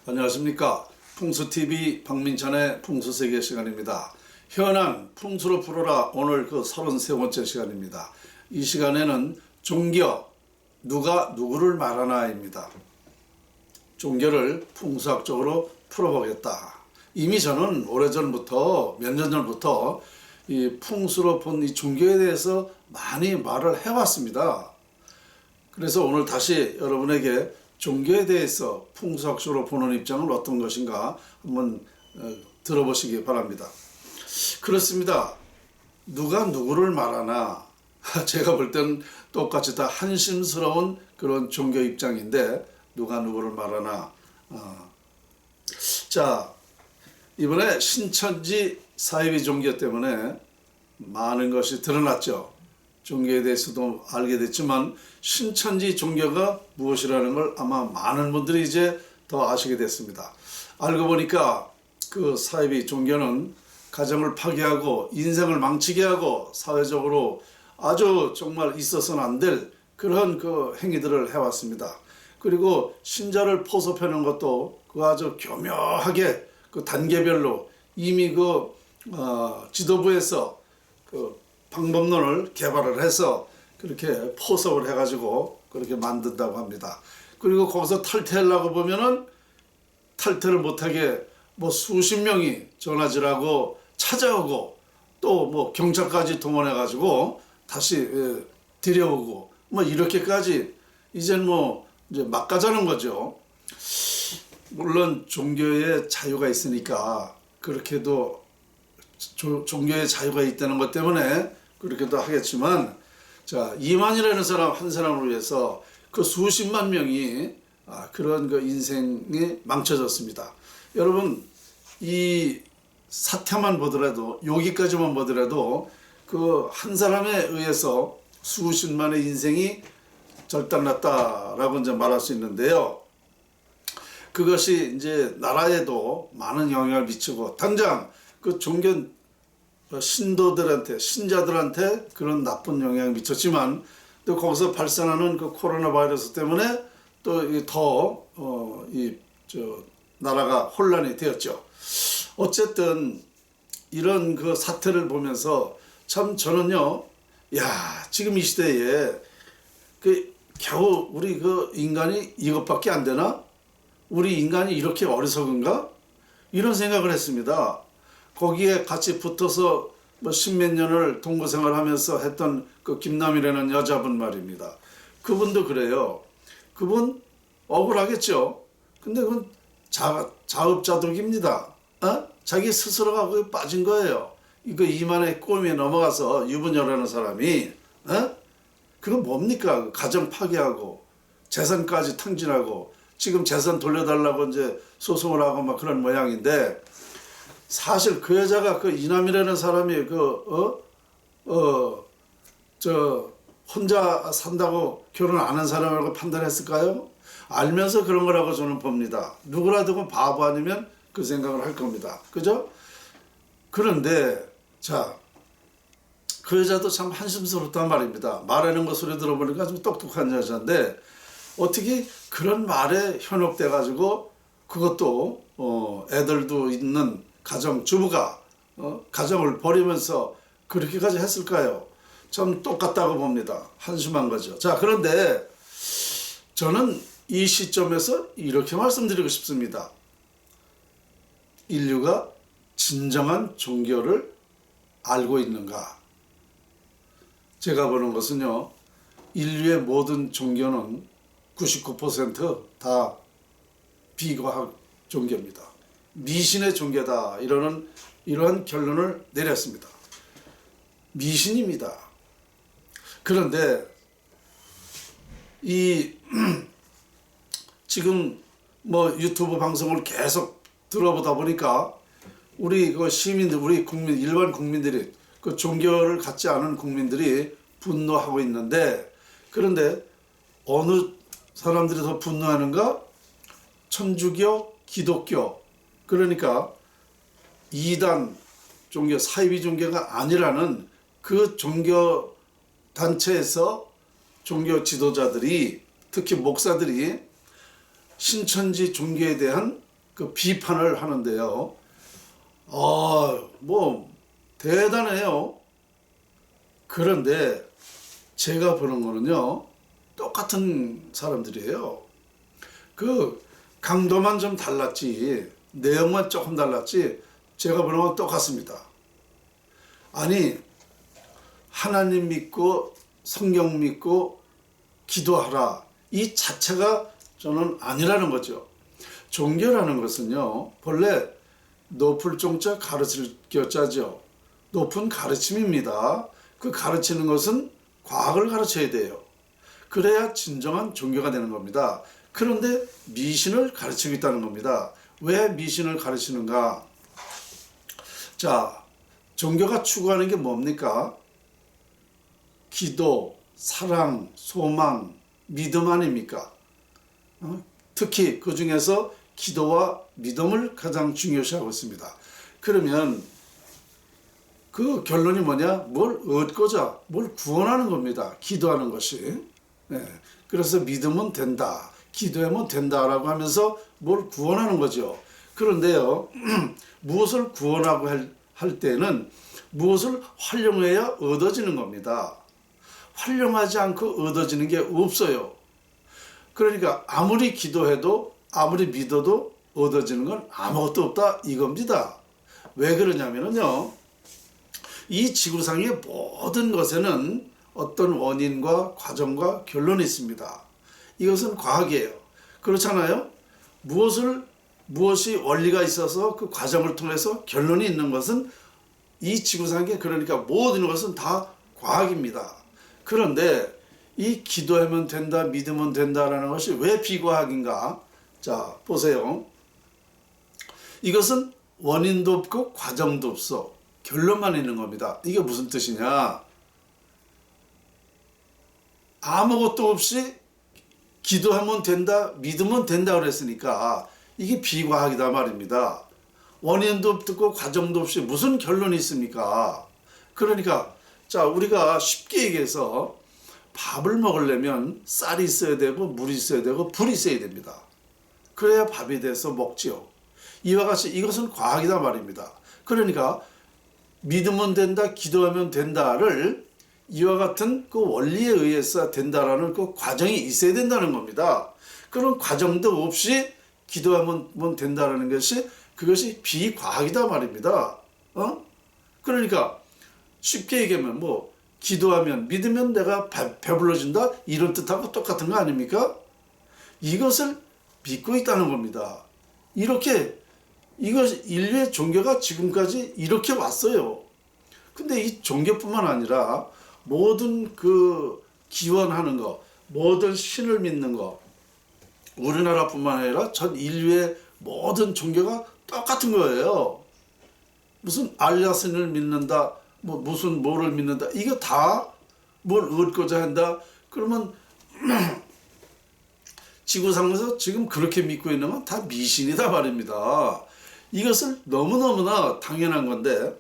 안녕하십니까. 풍수TV 박민찬의 풍수세계 시간입니다. 현안 풍수로 풀어라. 오늘 그 33번째 시간입니다. 이 시간에는 종교, 누가 누구를 말하나입니다. 종교를 풍수학적으로 풀어보겠다. 이미 저는 오래전부터 몇 년 전부터 이 풍수로 본 이 종교에 대해서 많이 말을 해왔습니다. 그래서 오늘 다시 여러분에게 종교에 대해서 풍수학적으로 보는 입장은 어떤 것인가 한번 들어보시기 바랍니다. 그렇습니다. 누가 누구를 말하나 제가 볼 땐 똑같이 다 한심스러운 그런 종교 입장인데 누가 누구를 말하나. 자, 이번에 신천지 사이비 종교 때문에 많은 것이 드러났죠. 종교에 대해서도 알게 됐지만 신천지 종교가 무엇이라는 걸 아마 많은 분들이 이제 더 아시게 됐습니다. 알고 보니까 그 사이비 종교는 가정을 파괴하고 인생을 망치게 하고 사회적으로 아주 정말 있어서는 안 될 그런 그 행위들을 해왔습니다. 그리고 신자를 포섭하는 것도 그 아주 교묘하게 그 단계별로 이미 그 지도부에서 그 방법론을 개발을 해서 그렇게 포섭을 해가지고 그렇게 만든다고 합니다. 그리고 거기서 탈퇴하려고 보면은 탈퇴를 못하게 뭐 수십 명이 전화질하고 찾아오고 또 뭐 경찰까지 동원해가지고 다시 들여오고 뭐 이렇게까지 이젠 뭐 이제 막 가자는 거죠. 물론 종교의 자유가 있으니까 그렇게도 종교의 자유가 있다는 것 때문에 그렇게도 하겠지만, 자, 이만이라는 사람 한 사람을 위해서 그 수십만 명이 그런 그 인생이 망쳐졌습니다. 여러분, 이 사태만 보더라도 여기까지만 보더라도 그 한 사람에 의해서 수십만의 인생이 절단났다라고 이제 말할 수 있는데요. 그것이 이제 나라에도 많은 영향을 미치고 당장 그 종교 신도들한테 신자들한테 그런 나쁜 영향을 미쳤지만 또 거기서 발생하는 그 코로나 바이러스 때문에 또 더 나라가 혼란이 되었죠. 어쨌든 이런 그 사태를 보면서 참 저는요, 야, 지금 이 시대에 그 겨우 우리 그 인간이 이것밖에 안 되나? 우리 인간이 이렇게 어리석은가? 이런 생각을 했습니다. 거기에 같이 붙어서 뭐 십몇 년을 동거 생활하면서 했던 그 김남이라는 여자분 말입니다. 그분도 그래요. 그분 억울하겠죠. 근데 그건 자업자득입니다. 자기 스스로가 거기 빠진 거예요. 이거 이만의 꼬미에 넘어가서 유부녀라는 사람이 그건 뭡니까? 가정 파괴하고 재산까지 탕진하고 지금 재산 돌려달라고 이제 소송을 하고 막 그런 모양인데, 사실 그 여자가 그 이남이라는 사람이 혼자 산다고 결혼 안 한 사람이라고 판단했을까요? 알면서 그런 거라고 저는 봅니다. 누구라도 바보 아니면 그 생각을 할 겁니다. 그죠? 그런데 자, 그 여자도 참 한심스럽단 말입니다. 말하는 거 소리 들어보니까 좀 똑똑한 여자인데 어떻게 그런 말에 현혹돼 가지고 그것도 애들도 있는 가정주부가 가정을 버리면서 그렇게까지 했을까요? 참 똑같다고 봅니다. 한심한 거죠. 자, 그런데 저는 이 시점에서 이렇게 말씀드리고 싶습니다. 인류가 진정한 종교를 알고 있는가? 제가 보는 것은요, 인류의 모든 종교는 99% 비과학 종교입니다. 미신의 종교다. 이러한 결론을 내렸습니다. 미신입니다. 그런데 지금 뭐 유튜브 방송을 계속 들어보다 보니까 우리 그 시민들, 우리 국민, 일반 국민들이 그 종교를 갖지 않은 국민들이 분노하고 있는데, 그런데 어느 사람들이 더 분노하는가? 천주교, 기독교, 그러니까 이단 종교, 사이비 종교가 아니라는 그 종교 단체에서 종교 지도자들이, 특히 목사들이 신천지 종교에 대한 그 비판을 하는데요. 뭐 대단해요. 그런데 제가 보는 거는요, 똑같은 사람들이에요. 그 강도만 좀 달랐지, 내용만 조금 달랐지, 제가 보는 건 똑같습니다. 아니, 하나님 믿고 성경 믿고 기도하라, 이 자체가 저는 아니라는 거죠. 종교라는 것은요, 본래 높을 종자 가르칠 교자죠. 높은 가르침입니다. 그 가르치는 것은 과학을 가르쳐야 돼요. 그래야 진정한 종교가 되는 겁니다. 그런데 미신을 가르치고 있다는 겁니다. 왜 미신을 가르치는가? 자, 종교가 추구하는 게 뭡니까? 기도, 사랑, 소망, 믿음 아닙니까? 특히 그 중에서 기도와 믿음을 가장 중요시하고 있습니다. 그러면 그 결론이 뭐냐? 뭘 얻고자, 뭘 구원하는 겁니다. 기도하는 것이. 네. 그래서 믿으면 된다, 기도하면 된다라고 하면서 뭘 구원하는 거죠. 그런데요, 무엇을 구원하고 할 때는 무엇을 활용해야 얻어지는 겁니다. 활용하지 않고 얻어지는 게 없어요. 그러니까 아무리 기도해도 아무리 믿어도 얻어지는 건 아무것도 없다 이겁니다. 왜 그러냐면요, 이 지구상의 모든 것에는 어떤 원인과 과정과 결론이 있습니다. 이것은 과학이에요. 그렇잖아요? 무엇이 원리가 있어서 그 과정을 통해서 결론이 있는 것은 이 지구상에, 그러니까 모든 것은 다 과학입니다. 그런데 이 기도하면 된다, 믿으면 된다라는 것이 왜 비과학인가? 자, 보세요. 이것은 원인도 없고 과정도 없어. 결론만 있는 겁니다. 이게 무슨 뜻이냐? 아무것도 없이 기도하면 된다, 믿으면 된다 그랬으니까 이게 비과학이다 말입니다. 원인도 없고 과정도 없이 무슨 결론이 있습니까? 그러니까 자, 우리가 쉽게 얘기해서 밥을 먹으려면 쌀이 있어야 되고 물이 있어야 되고 불이 있어야 됩니다. 그래야 밥이 돼서 먹지요. 이와 같이 이것은 과학이다 말입니다. 그러니까 믿으면 된다, 기도하면 된다를 이와 같은 그 원리에 의해서 된다라는 그 과정이 있어야 된다는 겁니다. 그런 과정도 없이 기도하면 된다라는 것이, 그것이 비과학이다 말입니다. 그러니까 쉽게 얘기하면 뭐 기도하면, 믿으면 내가 배불러진다 이런 뜻하고 똑같은 거 아닙니까? 이것을 믿고 있다는 겁니다. 이렇게 인류의 종교가 지금까지 이렇게 왔어요. 근데 이 종교뿐만 아니라 모든 그 기원하는 거, 모든 신을 믿는 거, 우리나라뿐만 아니라 전 인류의 모든 종교가 똑같은 거예요. 무슨 알라신을 믿는다, 뭐 무슨 뭐를 믿는다, 이거 다 뭘 얻고자 한다. 그러면 지구상에서 지금 그렇게 믿고 있는 건 다 미신이다 말입니다. 이것을 너무너무나 당연한 건데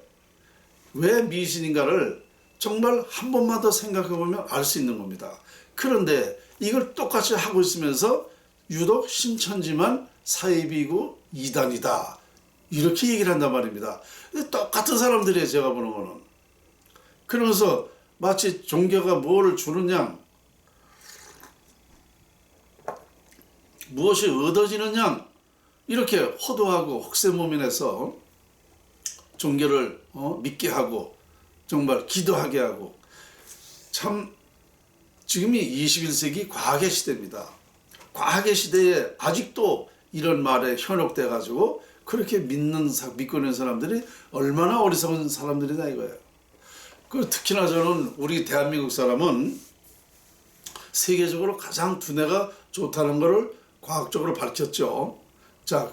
왜 미신인가를 정말 한 번만 더 생각해 보면 알 수 있는 겁니다. 그런데 이걸 똑같이 하고 있으면서 유독 신천지만 사이비고 이단이다, 이렇게 얘기를 한단 말입니다. 똑같은 사람들이에요, 제가 보는 거는. 그러면서 마치 종교가 뭐를 주느냐, 무엇이 얻어지느냐, 이렇게 호도하고 혹세무민해서 종교를 믿게 하고 정말 기도하게 하고. 참 지금이 21세기 과학의 시대입니다. 과학의 시대에 아직도 이런 말에 현혹돼 가지고 그렇게 믿고 있는 사람들이 얼마나 어리석은 사람들이다 이거예요. 그 특히나 저는 우리 대한민국 사람은 세계적으로 가장 두뇌가 좋다는 것을 과학적으로 밝혔죠. 자,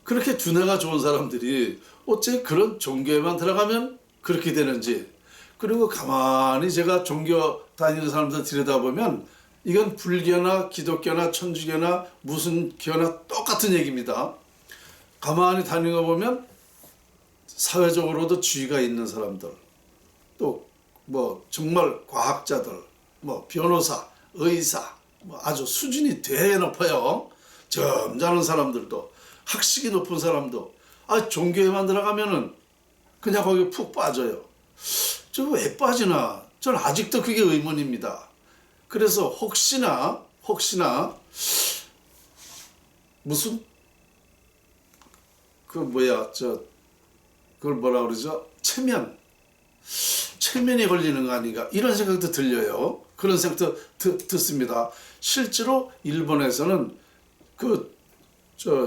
그렇게 두뇌가 좋은 사람들이 어째 그런 종교에만 들어가면 그렇게 되는지. 그리고 가만히 제가 종교 다니는 사람들 들여다보면 이건 불교나 기독교나 천주교나 무슨 교나 똑같은 얘기입니다. 가만히 다니는 거 보면 사회적으로도 지위가 있는 사람들, 또 뭐 정말 과학자들, 뭐 변호사, 의사, 뭐 아주 수준이 되게 높아요. 점잖은 사람들도 학식이 높은 사람도 종교에만 들어가면은 그냥 거기 푹 빠져요. 저 왜 빠지나? 저는 아직도 그게 의문입니다. 그래서 혹시나 무슨 그걸 뭐라 그러죠? 체면이 걸리는 거 아닌가 이런 생각도 들려요. 그런 생각도 듣습니다. 실제로 일본에서는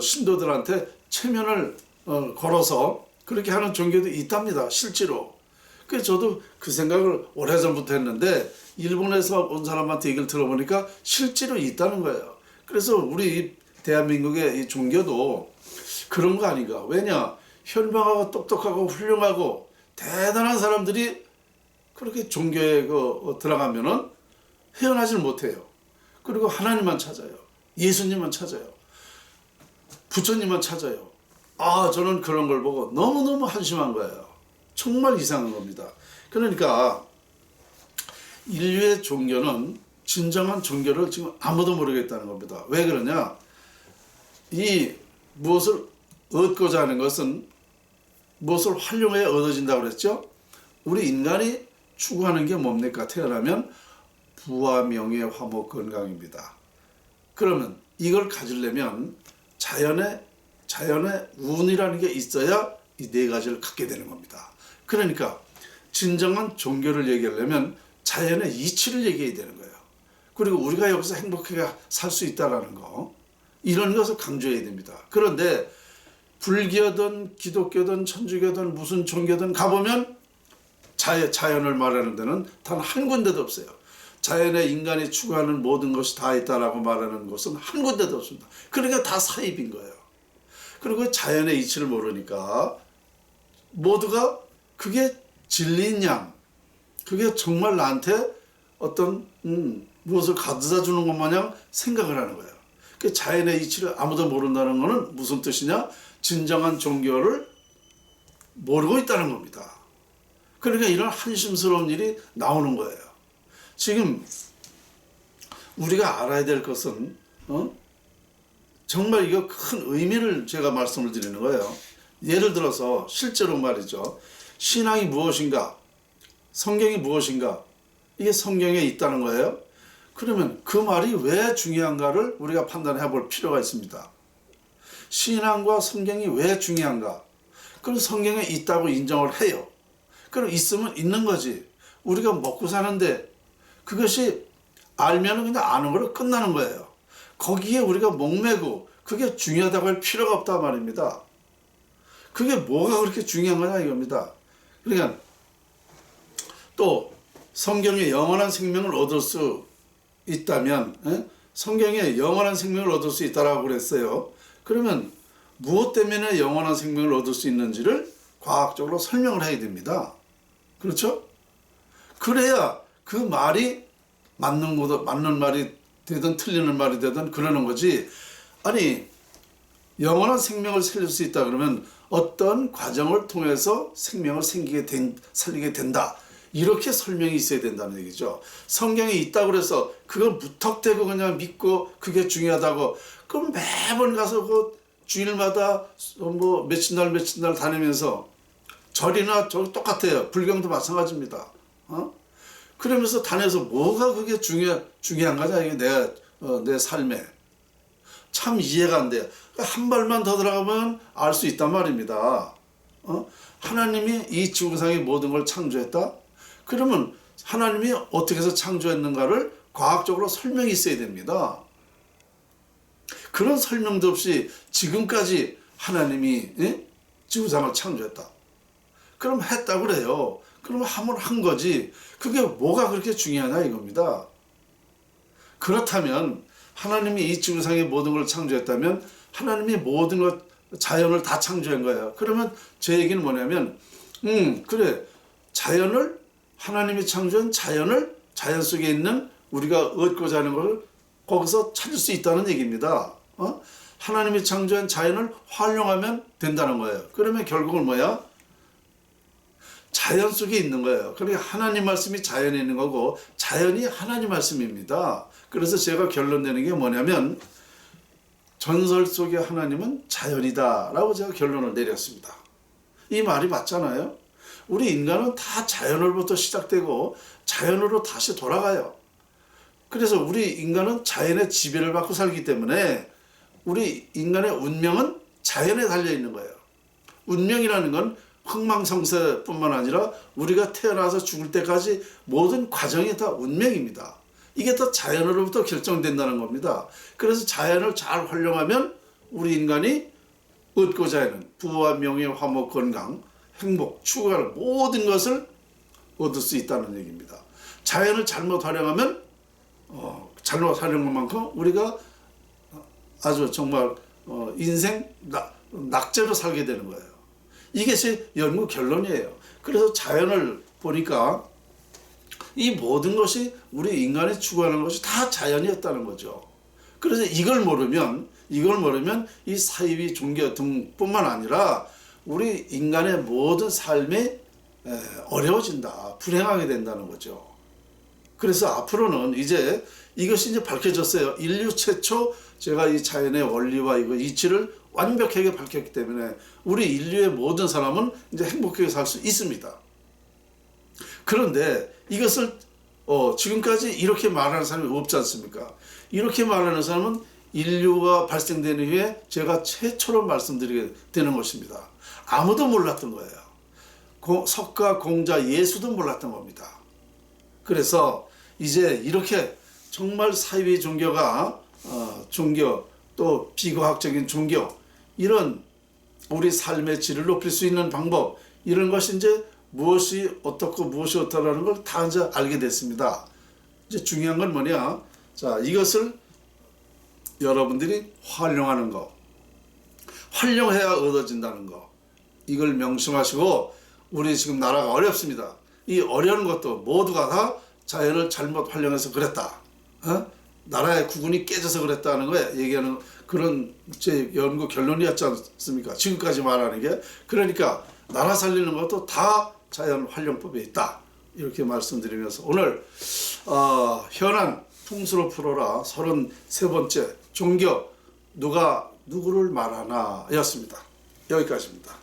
신도들한테 체면을 걸어서 그렇게 하는 종교도 있답니다. 실제로. 그래서 저도 그 생각을 오래전부터 했는데 일본에서 온 사람한테 얘기를 들어보니까 실제로 있다는 거예요. 그래서 우리 대한민국의 이 종교도 그런 거 아닌가. 왜냐? 현명하고 똑똑하고 훌륭하고 대단한 사람들이 그렇게 종교에 들어가면은 헤어나질 못해요. 그리고 하나님만 찾아요. 예수님만 찾아요. 부처님만 찾아요. 저는 그런 걸 보고 너무너무 한심한 거예요. 정말 이상한 겁니다. 그러니까 인류의 종교는 진정한 종교를 지금 아무도 모르겠다는 겁니다. 왜 그러냐? 이 무엇을 얻고자 하는 것은 무엇을 활용해야 얻어진다고 그랬죠? 우리 인간이 추구하는 게 뭡니까? 태어나면 부와 명예, 화목, 건강입니다. 그러면 이걸 가지려면 자연의 운이라는 게 있어야 이 네 가지를 갖게 되는 겁니다. 그러니까 진정한 종교를 얘기하려면 자연의 이치를 얘기해야 되는 거예요. 그리고 우리가 여기서 행복하게 살 수 있다는 거, 이런 것을 강조해야 됩니다. 그런데 불교든 기독교든 천주교든 무슨 종교든 가보면 자연을 말하는 데는 단 한 군데도 없어요. 자연에 인간이 추구하는 모든 것이 다 있다라고 말하는 곳은 한 군데도 없습니다. 그러니까 다 사입인 거예요. 그리고 자연의 이치를 모르니까 모두가 그게 진리인 양, 그게 정말 나한테 어떤 무엇을 가져다 주는 것 마냥 생각을 하는 거예요. 그 자연의 이치를 아무도 모른다는 것은 무슨 뜻이냐? 진정한 종교를 모르고 있다는 겁니다. 그러니까 이런 한심스러운 일이 나오는 거예요. 지금 우리가 알아야 될 것은 정말 이거 큰 의미를 제가 말씀을 드리는 거예요. 예를 들어서 실제로 말이죠. 신앙이 무엇인가? 성경이 무엇인가? 이게 성경에 있다는 거예요. 그러면 그 말이 왜 중요한가를 우리가 판단해 볼 필요가 있습니다. 신앙과 성경이 왜 중요한가? 그럼 성경에 있다고 인정을 해요. 그럼 있으면 있는 거지. 우리가 먹고 사는데 그것이 알면 그냥 아는 걸로 끝나는 거예요. 거기에 우리가 목매고 그게 중요하다고 할 필요가 없다 말입니다. 그게 뭐가 그렇게 중요한 거냐 이겁니다. 그러니까 또 성경에 영원한 생명을 얻을 수 있다면 성경에 영원한 생명을 얻을 수 있다라고 그랬어요. 그러면 무엇 때문에 영원한 생명을 얻을 수 있는지를 과학적으로 설명을 해야 됩니다. 그렇죠? 그래야 그 말이 맞는 말이 되든 틀리는 말이 되든 그러는 거지. 아니 영원한 생명을 살릴 수 있다 그러면 어떤 과정을 통해서 생명을 살리게 된다. 이렇게 설명이 있어야 된다는 얘기죠. 성경에 있다고 그래서 그걸 무턱대고 그냥 믿고 그게 중요하다고 그럼 매번 가서 그 주일마다 뭐 며칠 날 다니면서 절이나 저 똑같아요. 불경도 마찬가지입니다. 그러면서 다녀서 뭐가 그게 중요한 거냐 이게 내 삶에 참 이해가 안 돼요. 한 발만 더 들어가면 알 수 있단 말입니다. 하나님이 이 지구상의 모든 걸 창조했다? 그러면 하나님이 어떻게 해서 창조했는가를 과학적으로 설명이 있어야 됩니다. 그런 설명도 없이 지금까지 하나님이 지구상을 창조했다. 그럼 했다고 그래요. 그럼 하면 한 거지. 그게 뭐가 그렇게 중요하냐 이겁니다. 그렇다면 하나님이 이 지구상의 모든 걸 창조했다면 하나님이 모든 것 자연을 다 창조한 거예요. 그러면 제 얘기는 뭐냐면 그래 하나님이 창조한 자연 속에 있는 우리가 얻고자 하는 걸 거기서 찾을 수 있다는 얘기입니다. 하나님이 창조한 자연을 활용하면 된다는 거예요. 그러면 결국은 뭐야? 자연 속에 있는 거예요. 그러니까 하나님 말씀이 자연에 있는 거고 자연이 하나님 말씀입니다. 그래서 제가 결론 내는 게 뭐냐면 전설 속의 하나님은 자연이다라고 제가 결론을 내렸습니다. 이 말이 맞잖아요. 우리 인간은 다 자연으로부터 시작되고 자연으로 다시 돌아가요. 그래서 우리 인간은 자연의 지배를 받고 살기 때문에 우리 인간의 운명은 자연에 달려 있는 거예요. 운명이라는 건 흥망성쇠뿐만 아니라 우리가 태어나서 죽을 때까지 모든 과정이 다 운명입니다. 이게 다 자연으로부터 결정된다는 겁니다. 그래서 자연을 잘 활용하면 우리 인간이 얻고자 하는 부와 명예, 화목, 건강, 행복, 추구하는 모든 것을 얻을 수 있다는 얘기입니다. 자연을 잘못 활용하면 잘못 활용한 만큼 우리가 아주 정말 인생 낙제로 살게 되는 거예요. 이게 제 연구 결론이에요. 그래서 자연을 보니까 이 모든 것이 우리 인간이 추구하는 것이 다 자연이었다는 거죠. 그래서 이걸 모르면 이 사이비 종교 등뿐만 아니라 우리 인간의 모든 삶이 어려워진다, 불행하게 된다는 거죠. 그래서 앞으로는 이제 이것이 이제 밝혀졌어요. 인류 최초 제가 이 자연의 원리와 이거 이치를 완벽하게 밝혔기 때문에 우리 인류의 모든 사람은 이제 행복하게 살 수 있습니다. 그런데 이것을 지금까지 이렇게 말하는 사람이 없지 않습니까? 이렇게 말하는 사람은 인류가 발생된 이후에 제가 최초로 말씀드리게 되는 것입니다. 아무도 몰랐던 거예요. 석가, 공자, 예수도 몰랐던 겁니다. 그래서 이제 이렇게 정말 사이비 종교가 종교 또 비과학적인 종교 이런 우리 삶의 질을 높일 수 있는 방법 이런 것이 이제 무엇이 어떻고 무엇이 어떻다라는 걸 다 이제 알게 됐습니다. 이제 중요한 건 뭐냐? 자, 이것을 여러분들이 활용하는 거, 활용해야 얻어진다는 거. 이걸 명심하시고 우리 지금 나라가 어렵습니다. 이 어려운 것도 모두가 다 자연을 잘못 활용해서 그랬다. 나라의 국운이 깨져서 그랬다는 거에 얘기하는 그런 제 연구 결론이었지 않습니까? 지금까지 말하는 게. 그러니까 나라 살리는 것도 다 자연 활용법에 있다. 이렇게 말씀드리면서 오늘 현안 풍수로 풀어라 33번째 종교 누가 누구를 말하나 였습니다. 여기까지입니다.